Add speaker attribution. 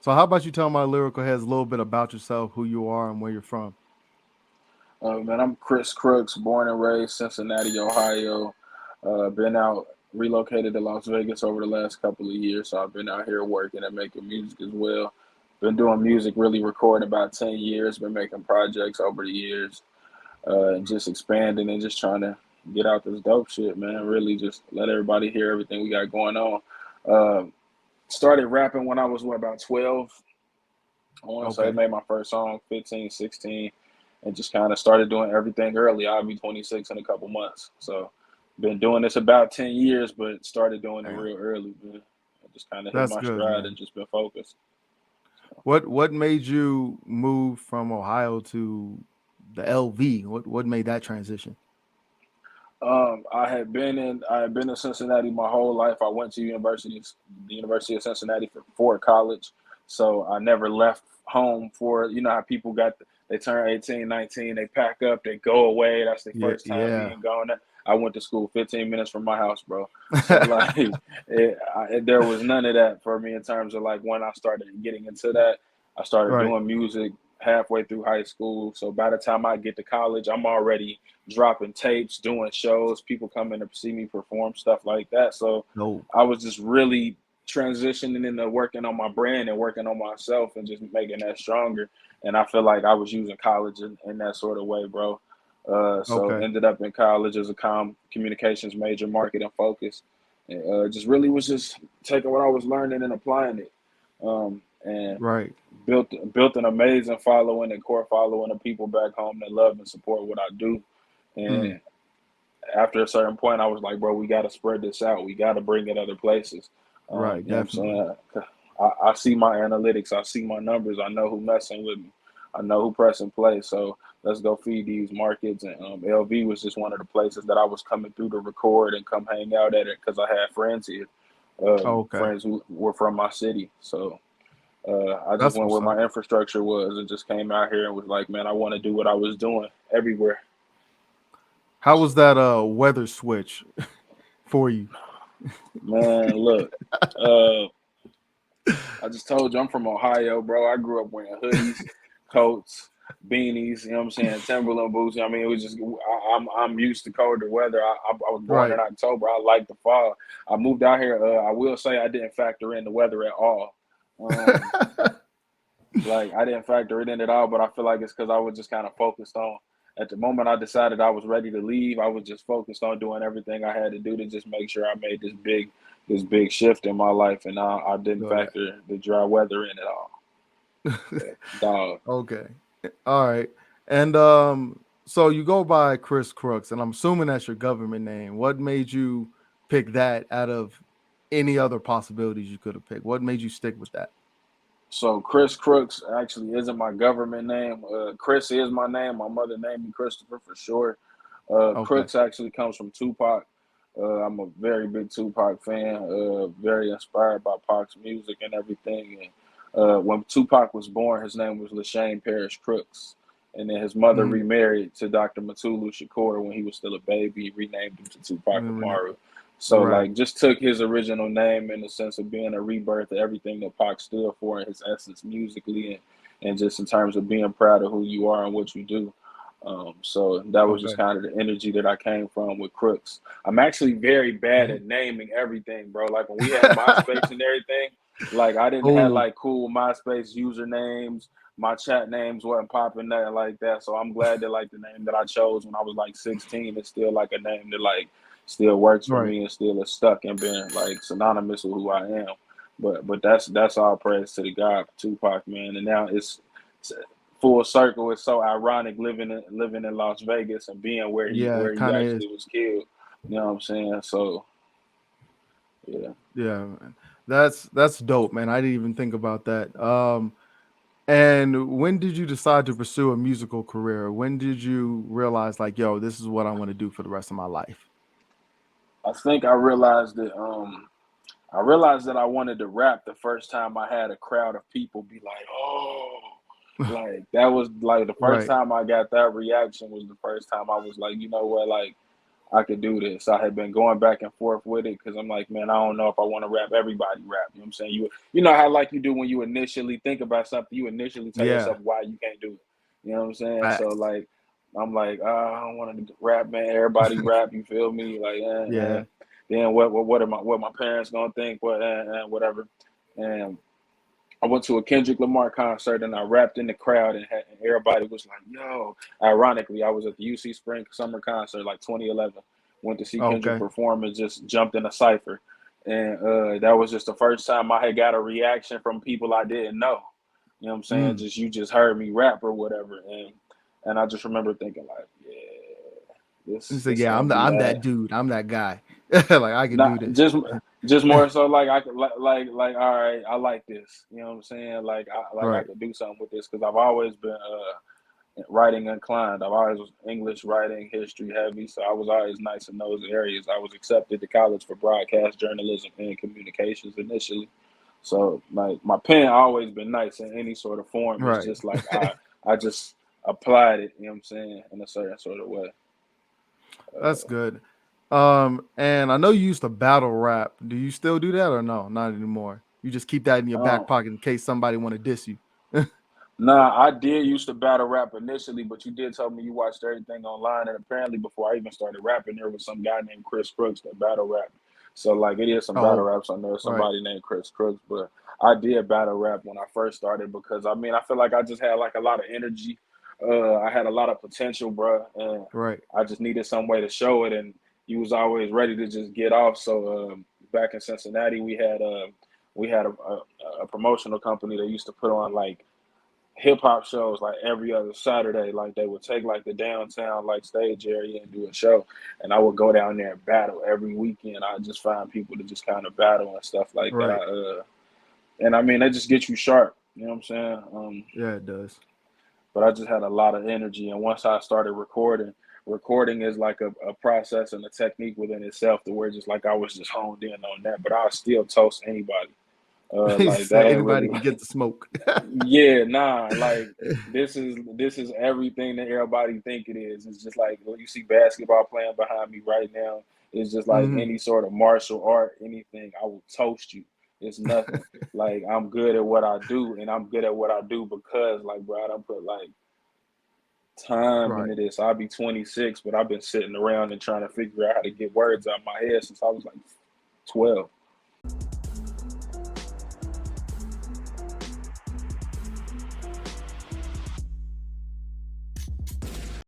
Speaker 1: So how about you tell my lyrical heads a little bit about yourself, who you are, and where you're from?
Speaker 2: Man, I'm Chris Crooks, born and raised Cincinnati, Ohio. Been out, relocated to Las Vegas over the last couple of years, so I've been out here working and making music as well. Been doing music, really recording about 10 years. Been making projects over the years, and just expanding and just trying to get out this dope shit, man. Really just let everybody hear everything we got going on. Uh, Started rapping when I was, what, about 12. I want to say I
Speaker 1: Okay.
Speaker 2: made my first song 15, 16, and just kind of started doing everything early. I'll be 26 in a couple months. So been doing this about 10 years, but started doing it
Speaker 1: Damn.
Speaker 2: real early, man. I just kind of hit
Speaker 1: That's
Speaker 2: my
Speaker 1: good,
Speaker 2: stride and
Speaker 1: man.
Speaker 2: just been focused.
Speaker 1: What made you move from Ohio to the LV? What made that transition?
Speaker 2: I had been in Cincinnati my whole life. I went to the University of Cincinnati for college. So I never left home for, you know how people they turn 18, 19, they pack up, they go away. That's their
Speaker 1: Yeah,
Speaker 2: first time
Speaker 1: yeah.
Speaker 2: being gone. I went to school 15 minutes from my house, bro. So like, there was none of that for me in terms of like when I started getting into that. I started
Speaker 1: Right.
Speaker 2: doing music halfway through high school. So by the time I get to college, I'm already dropping tapes, doing shows, people coming to see me perform, stuff like that. So
Speaker 1: No.
Speaker 2: I was just really transitioning into working on my brand and working on myself and just making that stronger. And I feel like I was using college in that sort of way, bro. So
Speaker 1: Okay.
Speaker 2: ended up in college as a communications major, marketing focus. And, just really was just taking what I was learning and applying it. And
Speaker 1: Right.
Speaker 2: built an amazing following and core following of people back home that love and support what I do.
Speaker 1: Mm,
Speaker 2: And after a certain point, I was like, bro, we got to spread this out. We got to bring it other places.
Speaker 1: right.
Speaker 2: You know what I'm
Speaker 1: Definitely.
Speaker 2: saying? I see my analytics. I see my numbers. I know who messing with me. I know who pressing play. So let's go feed these markets. And LV was just one of the places that I was coming through to record and come hang out at it because I had friends here,
Speaker 1: Okay.
Speaker 2: friends who were from my city. So I just
Speaker 1: That's
Speaker 2: went
Speaker 1: what's
Speaker 2: where
Speaker 1: up.
Speaker 2: my infrastructure was and just came out here and was like, man, I want to do what I was doing everywhere.
Speaker 1: How was that weather switch for you?
Speaker 2: Man, look, uh, I just told you I'm from Ohio, bro. I grew up wearing hoodies, coats, beanies. You know what I'm saying? Timberland boots. I mean, it was just I'm used to colder weather. I was born in
Speaker 1: Right.
Speaker 2: October. I like the fall. I moved out here. I will say I didn't factor in the weather at all. Um, like I didn't factor it in at all. But I feel like it's because I was just kind of focused on. At the moment I decided I was ready to leave, I was just focused on doing everything I had to do to just make sure I made this big shift in my life, and I didn't
Speaker 1: Feel that.
Speaker 2: factor the dry weather in at all. Yeah, dog.
Speaker 1: Okay. All right. And so you go by Chris Crooks, and I'm assuming that's your government name. What made you pick that out of any other possibilities you could have picked? What made you stick with that?
Speaker 2: So Chris Crooks actually isn't my government name. Chris is my name. My mother named me Christopher for short.
Speaker 1: Okay.
Speaker 2: Crooks actually comes from Tupac. I'm a very big Tupac fan. Very inspired by Pac's music and everything. And when Tupac was born, his name was Lashane Parrish Crooks. And then his mother
Speaker 1: Mm-hmm.
Speaker 2: remarried to Dr. Matulu Shakur when he was still a baby, renamed him to Tupac Amaru. So
Speaker 1: Right.
Speaker 2: like just took his original name in the sense of being a rebirth of everything that Pac stood for in his essence musically and just in terms of being proud of who you are and what you do. So that was just
Speaker 1: Okay.
Speaker 2: kind of the energy that I came from with Crooks. I'm actually very bad at naming everything, bro. Like when we had MySpace and everything, like I didn't have
Speaker 1: Oh,
Speaker 2: like cool MySpace usernames. My chat names wasn't popping nothing like that. So I'm glad that like the name that I chose when I was like 16 is still like a name that like still works for
Speaker 1: right.
Speaker 2: me and still is stuck and been like synonymous with who I am. But that's all praise to the God, Tupac, man. And now it's full circle. It's so ironic living in Las Vegas and being
Speaker 1: Yeah,
Speaker 2: where
Speaker 1: it
Speaker 2: he
Speaker 1: kind of is.
Speaker 2: actually was killed. You know what I'm saying? So yeah.
Speaker 1: Yeah, man. That's dope, man. I didn't even think about that. And when did you decide to pursue a musical career? When did you realize like, yo, this is what I want to do for the rest of my life?
Speaker 2: I think I realized that I wanted to rap the first time I had a crowd of people be like, "Oh," like that was like the first
Speaker 1: Right.
Speaker 2: time I got that reaction was the first time I was like, you know what, like I could do this. I had been going back and forth with it because I'm like, man, I don't know if I want to rap everybody rap. You know what I'm saying? You know how like you do when you initially think about something, you initially tell
Speaker 1: Yeah,
Speaker 2: yourself why you can't do it. You know what I'm saying? So
Speaker 1: facts.
Speaker 2: like I'm like, I don't want to rap, man. Everybody rap, you feel me? Like,
Speaker 1: Yeah.
Speaker 2: then what my parents gonna think? Whatever. And I went to a Kendrick Lamar concert and I rapped in the crowd and everybody was like, "Yo!" Ironically, I was at the UC Spring Summer Concert like 2011. Went to see Kendrick
Speaker 1: Okay.
Speaker 2: perform and just jumped in a cipher, and that was just the first time I had got a reaction from people I didn't know. You know what I'm saying?
Speaker 1: Mm.
Speaker 2: Just you just heard me rap or whatever, and I just remember thinking like, yeah,
Speaker 1: You
Speaker 2: this
Speaker 1: say,
Speaker 2: this
Speaker 1: yeah,
Speaker 2: gonna be
Speaker 1: I'm that
Speaker 2: that.
Speaker 1: dude. I'm that guy. Like I can do
Speaker 2: Not
Speaker 1: this.
Speaker 2: just more so like I could like all right, I like this. You know what I'm saying? I
Speaker 1: Right.
Speaker 2: could do something with this because I've always been writing inclined. I've always was English writing, history heavy, so I was always nice in those areas. I was accepted to college for broadcast journalism and communications initially. So like my pen always been nice in any sort of form. It's
Speaker 1: Right.
Speaker 2: just like I just applied it, you know what I'm saying, in a certain sort of way.
Speaker 1: That's
Speaker 2: Uh,
Speaker 1: good. And I know you used to battle rap. Do you still do that or no? Not anymore. You just keep that in your back
Speaker 2: um,
Speaker 1: pocket in case somebody want to diss you.
Speaker 2: Nah, I did used to battle rap initially, but you did tell me you watched everything online, and apparently before I even started rapping, there was some guy named Chris Crooks that battle rap. So like it is some battle
Speaker 1: Oh,
Speaker 2: raps. I know
Speaker 1: right.
Speaker 2: somebody named Chris Crooks, but I did battle rap when I first started because I mean I feel like I just had like a lot of energy. I had a lot of potential, bro, and
Speaker 1: Right.
Speaker 2: I just needed some way to show it. And you was always ready to just get off. So back in Cincinnati, we had a promotional company that used to put on like hip hop shows like every other Saturday. Like they would take like the downtown like stage area and do a show, and I would go down there and battle every weekend. I just find people to just kind of battle and stuff like that.
Speaker 1: Right.
Speaker 2: And I mean, they just get you sharp. You know what I'm saying?
Speaker 1: Yeah, it does.
Speaker 2: But I just had a lot of energy, and once I started recording is like a process and a technique within itself. To where just like I was just honed in on that, but I'll still toast anybody.
Speaker 1: You
Speaker 2: Like that
Speaker 1: say
Speaker 2: ain't
Speaker 1: anybody
Speaker 2: really.
Speaker 1: can get the smoke.
Speaker 2: Yeah, nah, like this is everything that everybody think it is. It's just like when you see basketball playing behind me right now, it's just like
Speaker 1: Hmm.
Speaker 2: any sort of martial art, anything, I will toast you. It's nothing. Like I'm good at what I do, and I'm good at what I do because like bro, I don't put like time
Speaker 1: Right.
Speaker 2: into this. I'll be 26, but I've been sitting around and trying to figure out how to get words out of my head since I was like 12.